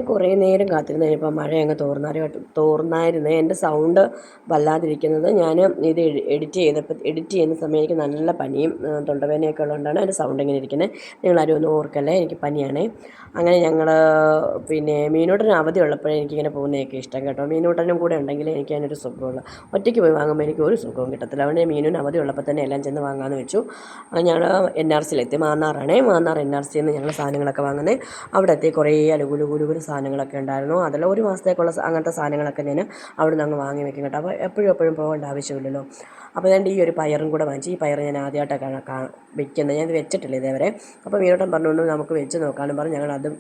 കുറേ നേരം കാത്തിരുന്ന് കഴിഞ്ഞപ്പോൾ മഴ അങ്ങ് തോർന്നായിരുന്നേ. എൻ്റെ സൗണ്ട് വല്ലാതിരിക്കുന്നത് ഞാൻ ഇത് എഡിറ്റ് ചെയ്യുന്ന സമയം എനിക്ക് നല്ല പനിയും തൊണ്ടവേദനയൊക്കെ ഉള്ളതുകൊണ്ടാണ് എൻ്റെ സൗണ്ട് ഇങ്ങനെ ഇരിക്കുന്നത്. നിങ്ങളാരും ഒന്നും ഓർക്കല്ലേ, എനിക്ക് പനിയാണേ. അങ്ങനെ ഞങ്ങൾ പിന്നെ മീനൂട്ടന് അവധി ഉള്ളപ്പോഴേ എനിക്കിങ്ങനെ പോകുന്നതൊക്കെ ഇഷ്ടം കേട്ടോ. മീനൂട്ടനും കൂടെ ഉണ്ടെങ്കിൽ എനിക്ക് അതിനൊരു സുഖമുള്ളൂ. ഒറ്റയ്ക്ക് പോയി വാങ്ങുമ്പോൾ എനിക്ക് ഒരു സുഖവും കിട്ടത്തില്ല. അതുകൊണ്ട് മീനൂന് അവധി ഉള്ളപ്പോൾ തന്നെ എല്ലാം ചെന്ന് വാങ്ങാമെന്ന് വെച്ചു. ഞങ്ങൾ NRCയിലെത്തി. മാന്നാർ NRCയിൽ നിന്ന് ഞങ്ങൾ സാധനങ്ങളൊക്കെ വാങ്ങുന്നത്. അവിടെ എത്തി കുറേ അലുകുലുകുലുകുലു സാധനങ്ങളൊക്കെ ഉണ്ടായിരുന്നു. അതെല്ലാം ഒരു മാസത്തേക്കുള്ള അങ്ങനത്തെ സാധനങ്ങളൊക്കെ ഞാൻ അവിടെ നിന്ന് അങ്ങ് വാങ്ങി വെക്കും കേട്ടോ. അപ്പോൾ എപ്പോഴും പോകേണ്ട ആവശ്യമില്ലല്ലോ. അപ്പോൾ ഞാൻ ഈ ഒരു പയറും കൂടെ വാങ്ങിച്ചു. ഈ പയർ ഞാൻ ആദ്യമായിട്ടാണ് വെക്കുന്നത്, ഞാനിത് വെച്ചിട്ടില്ല ഇതേവരെ. അപ്പോൾ മീനോട്ടൻ പറഞ്ഞുകൊണ്ട് നമുക്ക് വെച്ച് നോക്കാമെന്ന് പറഞ്ഞ് ഞങ്ങളതും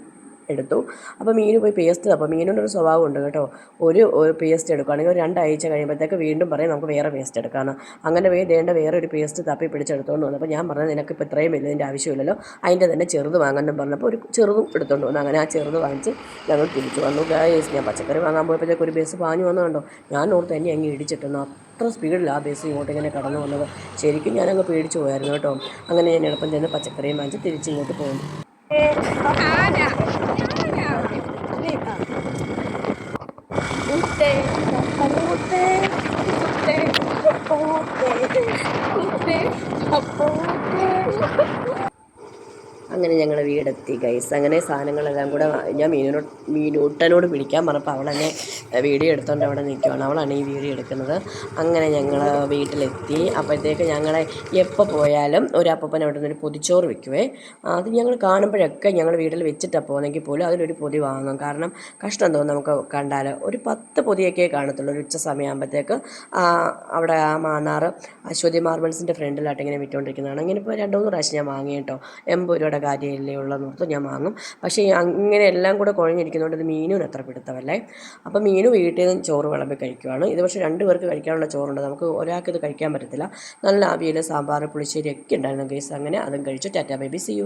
എടുത്തു. അപ്പോൾ മീൻ പോയി പേസ്റ്റ്, അപ്പോൾ മീനിനൊരു സ്വഭാവം ഉണ്ട് കേട്ടോ. ഒരു പേസ്റ്റ് എടുക്കുകയാണെങ്കിൽ ഒരു 2 ആഴ്ച കഴിയുമ്പോഴത്തേക്ക് വീണ്ടും പറയും നമുക്ക് വേറെ പേസ്റ്റ് എടുക്കാമെന്ന്. അങ്ങനെ വേറെ ഒരു പേസ്റ്റ് തപ്പി പിടിച്ചെടുത്തുകൊണ്ട് വന്നു. അപ്പോൾ ഞാൻ പറഞ്ഞത് നിനക്കിപ്പോൾ ഇത്രയും വലുതിൻ്റെ ആവശ്യമില്ലല്ലോ, അതിൻ്റെ തന്നെ ചെറുത് വാങ്ങാനും പറഞ്ഞപ്പോൾ ഒരു ചെറുതും എടുത്തുകൊണ്ട് വന്നു. അങ്ങനെ ആ ചെറുത് വാങ്ങിച്ച് ഞങ്ങൾ തിരിച്ചു വന്നു. ഗായ്സ്, ഞാൻ പച്ചക്കറി വാങ്ങാൻ പോയപ്പോഴത്തേക്ക് ഒരു ബസ് പാഞ്ഞു വന്നതുണ്ടോ. ഞാൻ ഓർത്ത് തന്നെ അങ്ങ് ഇടിച്ചിട്ടുന്നു. അത്ര സ്പീഡിലാണ് ആ ബസ് ഇങ്ങോട്ട് ഇങ്ങനെ കടന്നു വന്നത്. ശരിക്കും ഞാനങ്ങ് പേടിച്ചു പോയായിരുന്നു കേട്ടോ. അങ്ങനെ ഞാൻ എളുപ്പം ചെന്ന് പച്ചക്കറിയും വാങ്ങിച്ച് തിരിച്ചിങ്ങോട്ട് പോകുന്നു. അങ്ങനെ ഞങ്ങൾ വീടെത്തി ഗൈസ്. അങ്ങനെ സാധനങ്ങളെല്ലാം കൂടെ ഞാൻ മീനൂട്ടനോട് പിടിക്കാൻ പറഞ്ഞപ്പോൾ അവളെന്നെ വീഡിയോ എടുത്തുകൊണ്ട് അവിടെ നിൽക്കുകയാണ്. അവളാണ് ഈ വീഡിയോ എടുക്കുന്നത്. അങ്ങനെ ഞങ്ങൾ വീട്ടിലെത്തി. അപ്പോഴത്തേക്ക് ഞങ്ങളെ എപ്പോൾ പോയാലും ഒരു അപ്പൂപ്പൻ അവിടെ നിന്നൊരു പൊതിച്ചോറ് വെക്കുവേ. അത് ഞങ്ങൾ കാണുമ്പോഴൊക്കെ ഞങ്ങൾ വീട്ടിൽ വെച്ചിട്ടാണ് പോകുന്നെങ്കിൽ പോലും അതിലൊരു പൊതി വാങ്ങും. കാരണം കഷ്ടം തോന്നും നമുക്ക് കണ്ടാൽ. ഒരു 10 പൊതിയൊക്കെ കാണത്തുള്ളൂ. ഒരു ഉച്ച സമയമാകുമ്പോഴത്തേക്ക് അവിടെ ആ മാന്നാർ അശ്വതി മാർബിൾസിൻ്റെ ഫ്രണ്ടിലായിട്ട് ഇങ്ങനെ വിറ്റുകൊണ്ടിരിക്കുന്നതാണ്. ഇങ്ങനെ ഇപ്പോൾ 2-3 പ്രാവശ്യം ഞാൻ വാങ്ങി കേട്ടോ. 80 രൂപയുടെ കാര്യമില്ലേ ഉള്ളതെന്നോർത്ത് ഞാൻ വാങ്ങും. പക്ഷേ ഇങ്ങനെ എല്ലാം കൂടെ കുഴഞ്ഞിരിക്കുന്നതുകൊണ്ട് ഇത് മീനും അത്ര പിടുത്തമല്ലേ. അപ്പോൾ മീനും വീട്ടിൽ നിന്ന് ചോറ് വിളമ്പി കഴിക്കുവാണ്. ഇത് പക്ഷേ 2 പേർക്ക് കഴിക്കാനുള്ള ചോറുണ്ട്, നമുക്ക് ഒരാൾക്ക് ഇത് കഴിക്കാൻ പറ്റത്തില്ല. നല്ല അവിയൽ, സാമ്പാർ, പുളിശ്ശേരി ഒക്കെ ഉണ്ടായിരുന്നു ഗൈസ്. അങ്ങനെ അതും കഴിച്ചു. Tata bye bye, see U.